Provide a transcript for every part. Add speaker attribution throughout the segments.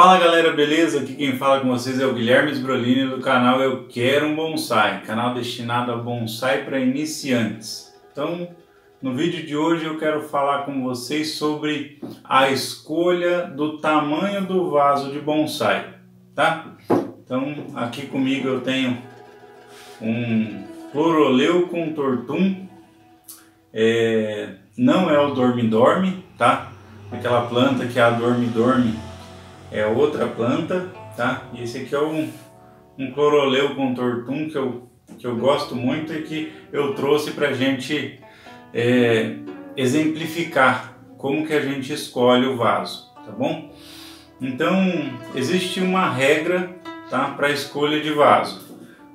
Speaker 1: Fala galera, beleza? Aqui quem fala com vocês é o Guilherme Sbrolini do canal Eu Quero um Bonsai, canal destinado a bonsai para iniciantes. Então, no vídeo de hoje eu quero falar com vocês sobre a escolha do tamanho do vaso de bonsai, tá? Então, aqui comigo eu tenho um Chloroleucon tortum, não é o dorme-dorme, tá? Aquela planta que é a dorme-dorme é outra planta, tá? E esse aqui é um Chloroleucon tortum que eu gosto muito e que eu trouxe pra gente exemplificar como que a gente escolhe o vaso, tá bom? Então, existe uma regra, tá, para escolha de vaso.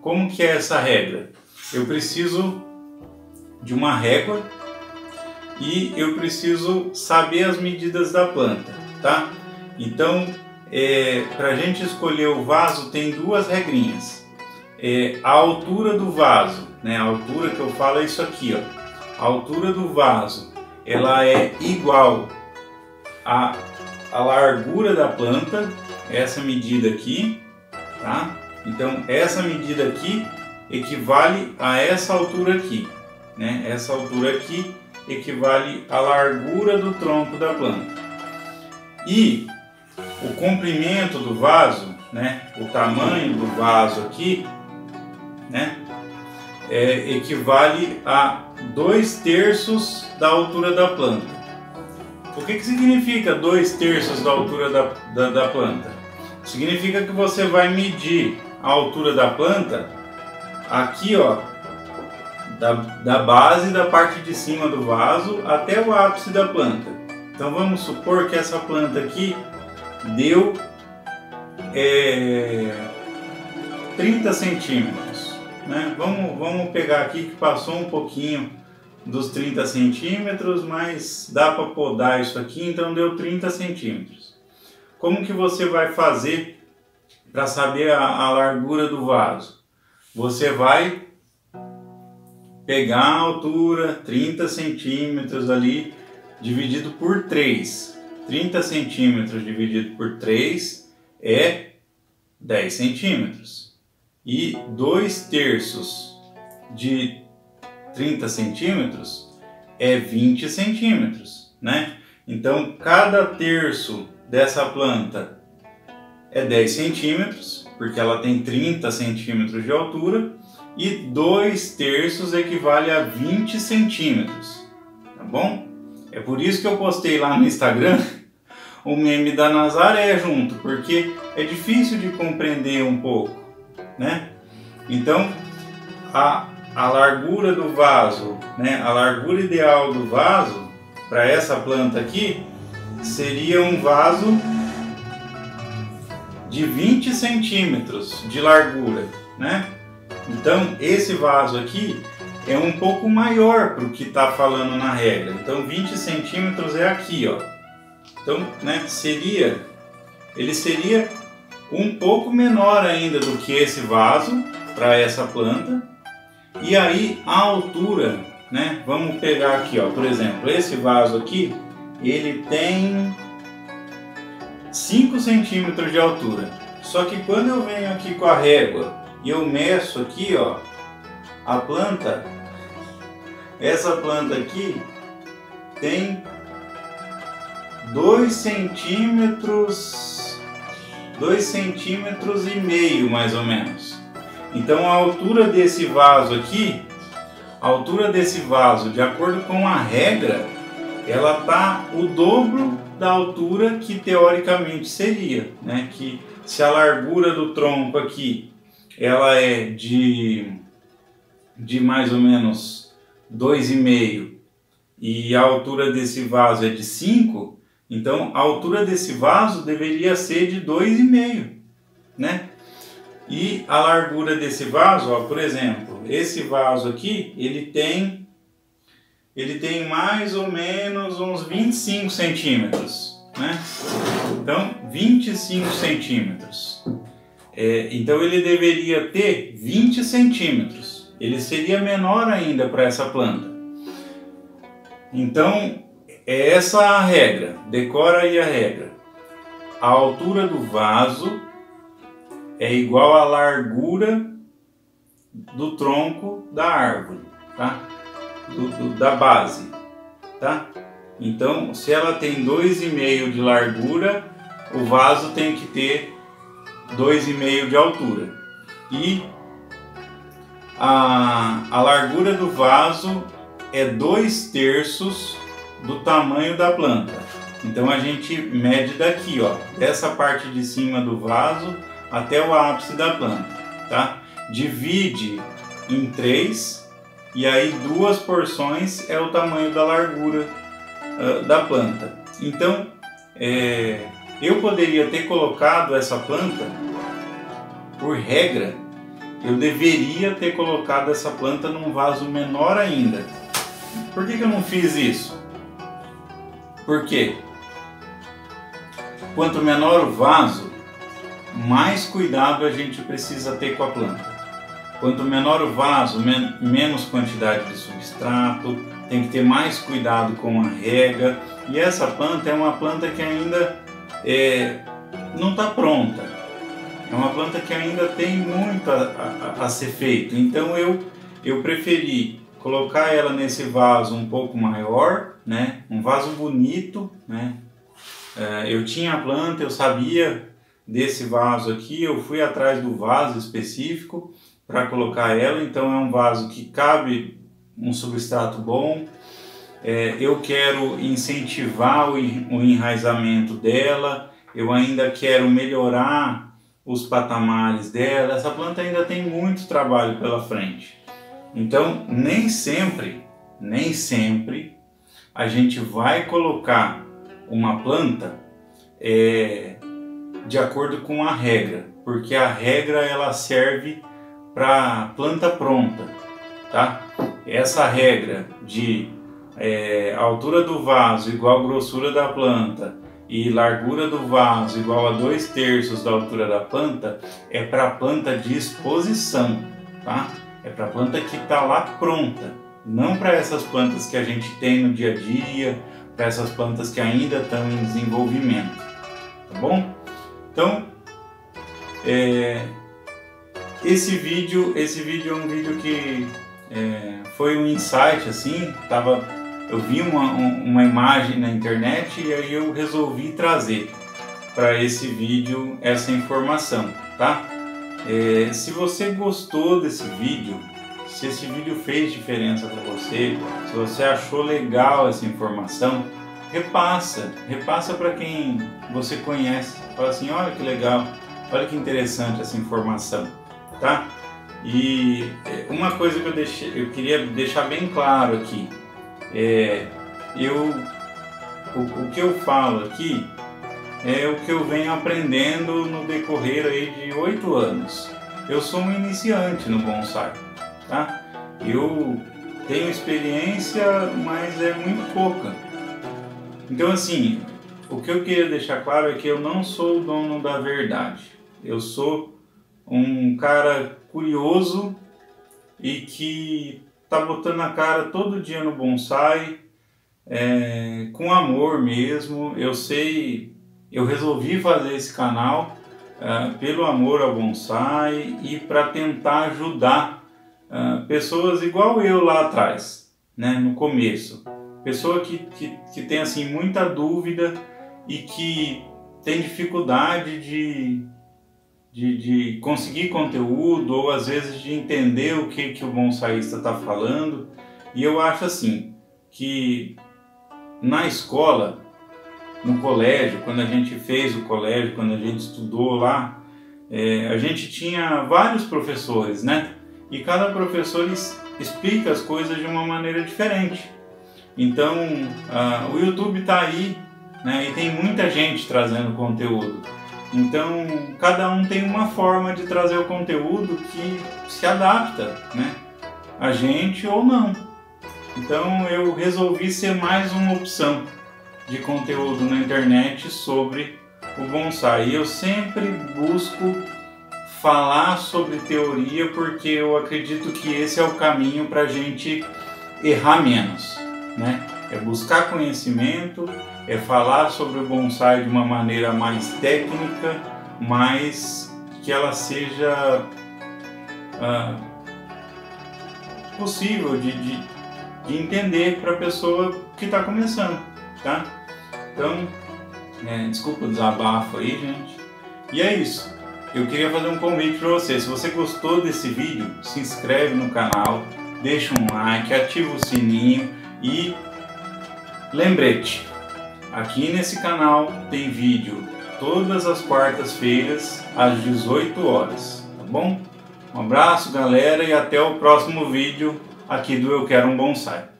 Speaker 1: Como que é essa regra? Eu preciso de uma régua e eu preciso saber as medidas da planta, tá? Então, para a gente escolher o vaso tem duas regrinhas. A altura do vaso, né? A altura que eu falo é isso aqui, ó. A altura do vaso, ela é igual à largura da planta, essa medida aqui, tá? Então, essa medida aqui equivale a essa altura aqui, né? Essa altura aqui equivale à largura do tronco da planta. E o comprimento do vaso, né, o tamanho do vaso aqui, né, equivale a 2/3 da altura da planta. O que significa 2/3 da altura da planta? Significa que você vai medir a altura da planta aqui, ó, da base da parte de cima do vaso até o ápice da planta. Então vamos supor que essa planta aqui deu 30 centímetros, né? Vamos pegar aqui que passou um pouquinho dos 30 centímetros, mas dá para podar isso aqui, então deu 30 centímetros. Como que você vai fazer para saber a largura do vaso? Você vai pegar a altura, 30 centímetros ali, dividido por 3. 30 centímetros dividido por 3 é 10 centímetros. E 2/3 de 30 centímetros é 20 centímetros, né? Então, cada terço dessa planta é 10 centímetros, porque ela tem 30 centímetros de altura, e 2/3 equivale a 20 centímetros, tá bom? É por isso que eu postei lá no Instagram o meme da Nazaré junto, porque é difícil de compreender um pouco, né? Então, a largura do vaso, né? A largura ideal do vaso para essa planta aqui seria um vaso de 20 centímetros de largura, né? Então, esse vaso aqui é um pouco maior para o que está falando na regra. Então 20 centímetros é aqui, ó. Então, né, ele seria um pouco menor ainda do que esse vaso para essa planta. E aí a altura, né? Vamos pegar aqui, ó. Por exemplo, esse vaso aqui, ele tem 5 centímetros de altura. Só que quando eu venho aqui com a régua e eu meço aqui, ó, a planta, essa planta aqui tem 2 centímetros e meio mais ou menos. Então a altura desse vaso aqui, de acordo com a regra, ela tá o dobro da altura que teoricamente seria, né? Que se a largura do tronco aqui ela é de mais ou menos 2,5 e a altura desse vaso é de 5, então a altura desse vaso deveria ser de 2,5, né? E a largura desse vaso, ó, por exemplo, esse vaso aqui, ele tem mais ou menos uns 25 centímetros, né? Então, 25 centímetros. Então ele deveria ter 20 centímetros. Ele seria menor ainda para essa planta. Então, é essa a regra. Decora aí a regra. a altura do vaso é igual à largura do tronco da árvore, tá? Da base, tá? Então, se ela tem 2,5 de largura, o vaso tem que ter 2,5 de altura. E a largura do vaso é 2/3 do tamanho da planta. Então a gente mede daqui, ó, dessa parte de cima do vaso até o ápice da planta, tá? Divide em 3 e aí 2 porções é o tamanho da largura da planta. Então eu poderia ter colocado essa planta, por regra, eu deveria ter colocado essa planta num vaso menor ainda. Por que eu não fiz isso? Porque quanto menor o vaso, mais cuidado a gente precisa ter com a planta. Quanto menor o vaso, menos quantidade de substrato, tem que ter mais cuidado com a rega. E essa planta é uma planta que ainda não está pronta. É uma planta que ainda tem muito a ser feito. Então eu preferi colocar ela nesse vaso um pouco maior, né? Um vaso bonito, né? Eu tinha a planta, eu sabia desse vaso aqui, eu fui atrás do vaso específico para colocar ela. Então é um vaso que cabe um substrato bom. Eu quero incentivar o enraizamento dela, eu ainda quero melhorar os patamares dela. Essa planta ainda tem muito trabalho pela frente. Então nem sempre a gente vai colocar uma planta de acordo com a regra, porque a regra ela serve para planta pronta, tá? Essa regra de altura do vaso igual a grossura da planta e largura do vaso igual a 2/3 da altura da planta é para a planta de exposição, tá? É para a planta que está lá pronta, não para essas plantas que a gente tem no dia a dia, para essas plantas que ainda estão em desenvolvimento, tá bom? Então, esse vídeo é um vídeo que foi um insight, assim, eu vi uma imagem na internet e aí eu resolvi trazer para esse vídeo essa informação, tá? Se você gostou desse vídeo, se esse vídeo fez diferença para você, se você achou legal essa informação, repassa para quem você conhece. Fala assim, olha que legal, olha que interessante essa informação, tá? E uma coisa que eu queria deixar bem claro aqui, o que eu falo aqui é o que eu venho aprendendo no decorrer aí de 8 anos. Eu sou um iniciante no bonsai, tá? Eu tenho experiência, mas é muito pouca. Então assim, o que eu queria deixar claro é que eu não sou o dono da verdade. Eu sou um cara curioso e que tá botando a cara todo dia no bonsai, com amor mesmo. Eu resolvi fazer esse canal pelo amor ao bonsai e para tentar ajudar pessoas igual eu lá atrás, né, no começo. Pessoa que tem assim muita dúvida e que tem dificuldade de conseguir conteúdo, ou às vezes de entender o que o bonsaísta está falando. E eu acho assim, que na escola, no colégio, quando a gente fez o colégio, quando a gente estudou lá, a gente tinha vários professores, né? E cada professor explica as coisas de uma maneira diferente. Então, o YouTube está aí, né? E tem muita gente trazendo conteúdo. Então, cada um tem uma forma de trazer o conteúdo que se adapta, né, a gente ou não. Então, eu resolvi ser mais uma opção de conteúdo na internet sobre o bonsai. E eu sempre busco falar sobre teoria porque eu acredito que esse é o caminho para a gente errar menos, né? é buscar conhecimento, é falar sobre o bonsai de uma maneira mais técnica, mas que ela seja possível de entender para a pessoa que está começando, tá? Então, desculpa o desabafo aí, gente. E é isso. Eu queria fazer um convite para você. Se você gostou desse vídeo, se inscreve no canal, deixa um like, ativa o sininho e lembrete, aqui nesse canal tem vídeo todas as quartas-feiras às 18 horas, tá bom? Um abraço, galera, e até o próximo vídeo aqui do Eu Quero um Bonsai.